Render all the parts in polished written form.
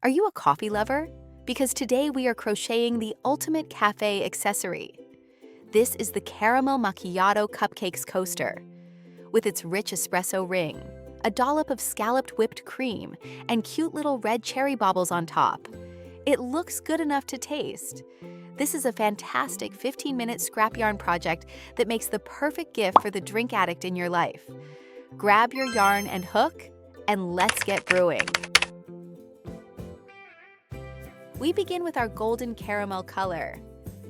Are you a coffee lover? Because today we are crocheting the ultimate cafe accessory. This is the Caramel Macchiato Cupcake Coaster. With its rich espresso ring, a dollop of scalloped whipped cream, and cute little red cherry baubles on top, it looks good enough to taste. This is a fantastic 15-minute scrap yarn project that makes the perfect gift for the drink addict in your life. Grab your yarn and hook, and let's get brewing. We begin with our golden caramel color.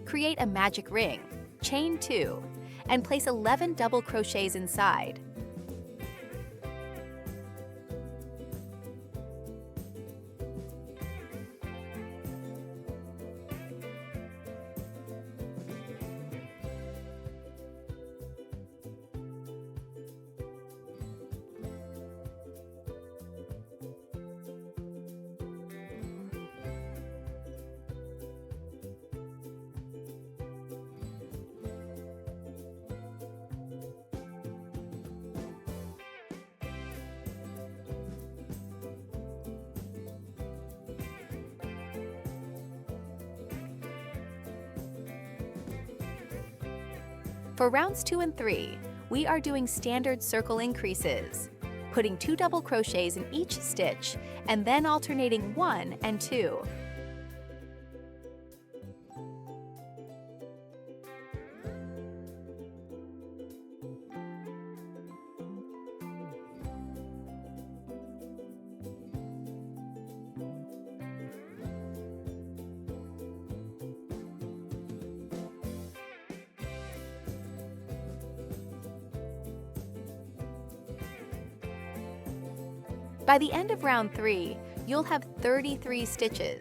Create a magic ring, chain 2, and place 11 double crochets inside. For rounds 2 and 3, we are doing standard circle increases, putting 2 double crochets in each stitch and then alternating 1 and 2. By the end of round 3, you'll have 33 stitches.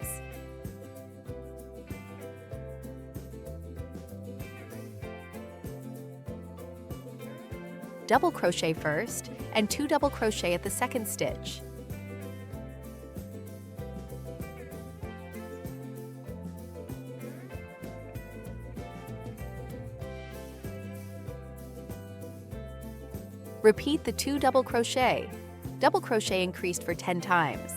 Double crochet first, and 2 double crochet at the second stitch. Repeat the 2 double crochet. Double crochet increased for 10 times.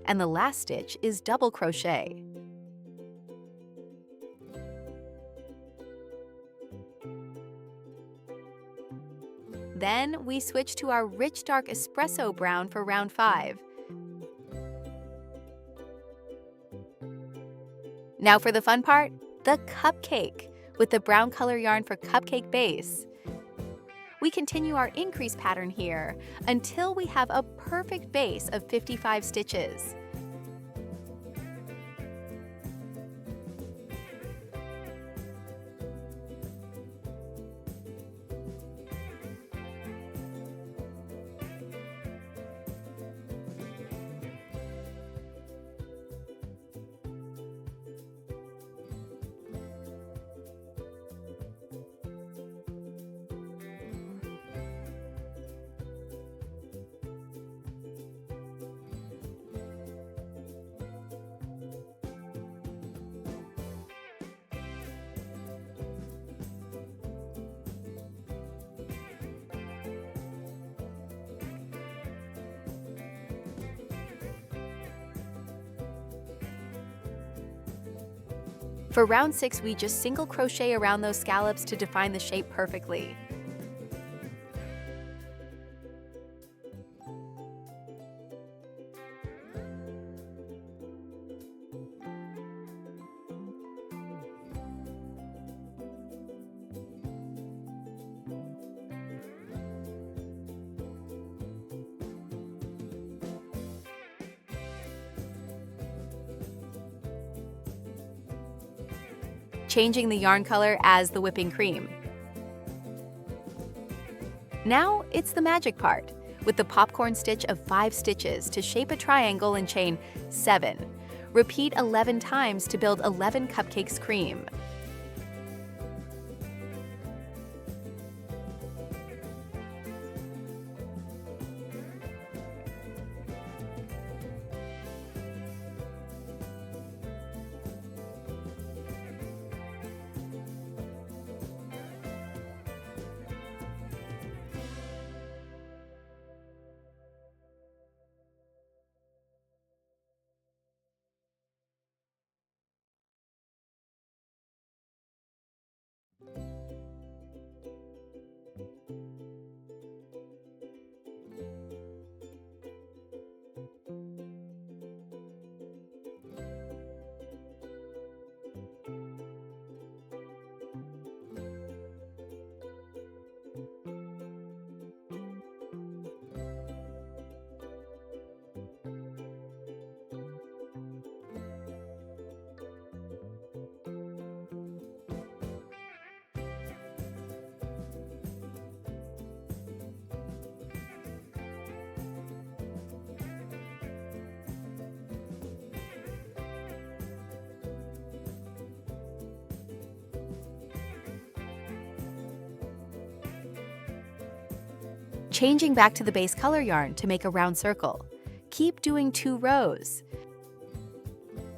And the last stitch is double crochet. Then we switch to our rich dark espresso brown for round 5. Now for the fun part, the cupcake, with the brown color yarn for cupcake base. We continue our increase pattern here until we have a perfect base of 55 stitches. For round 6, we just single crochet around those scallops to define the shape perfectly. Changing the yarn color as the whipping cream. Now it's the magic part, with the popcorn stitch of 5 stitches to shape a triangle and chain 7. Repeat 11 times to build 11 cupcakes cream. Changing back to the base color yarn to make a round circle. Keep doing 2 rows.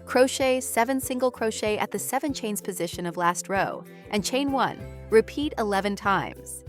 Crochet 7 single crochet at the 7 chains position of last row and chain 1. Repeat 11 times.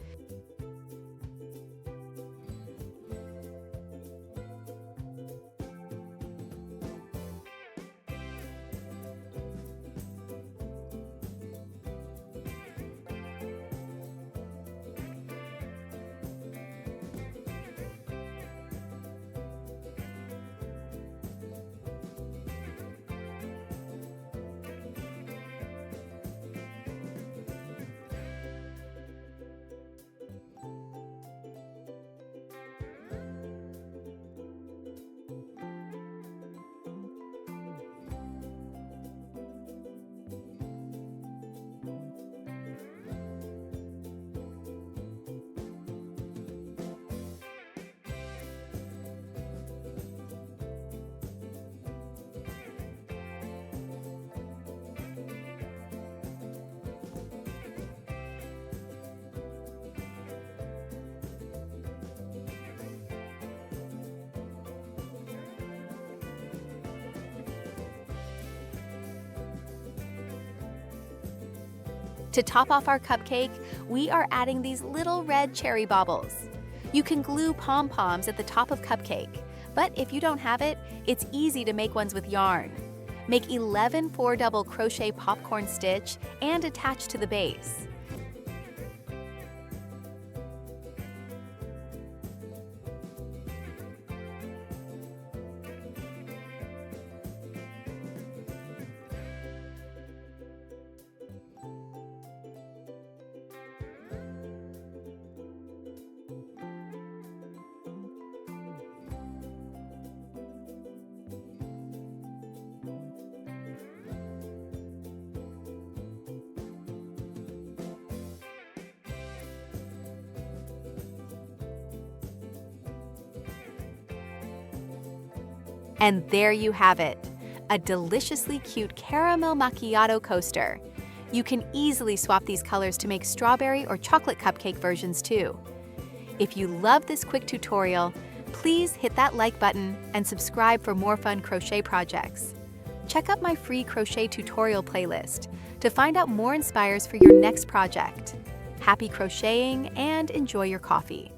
To top off our cupcake, we are adding these little red cherry baubles. You can glue pom-poms at the top of cupcake, but if you don't have it, it's easy to make ones with yarn. Make 11 4-double crochet popcorn stitch and attach to the base. And there you have it, a deliciously cute Caramel Macchiato Coaster. You can easily swap these colors to make strawberry or chocolate cupcake versions too. If you love this quick tutorial, please hit that like button and subscribe for more fun crochet projects. Check out my free crochet tutorial playlist to find out more inspires for your next project. Happy crocheting and enjoy your coffee.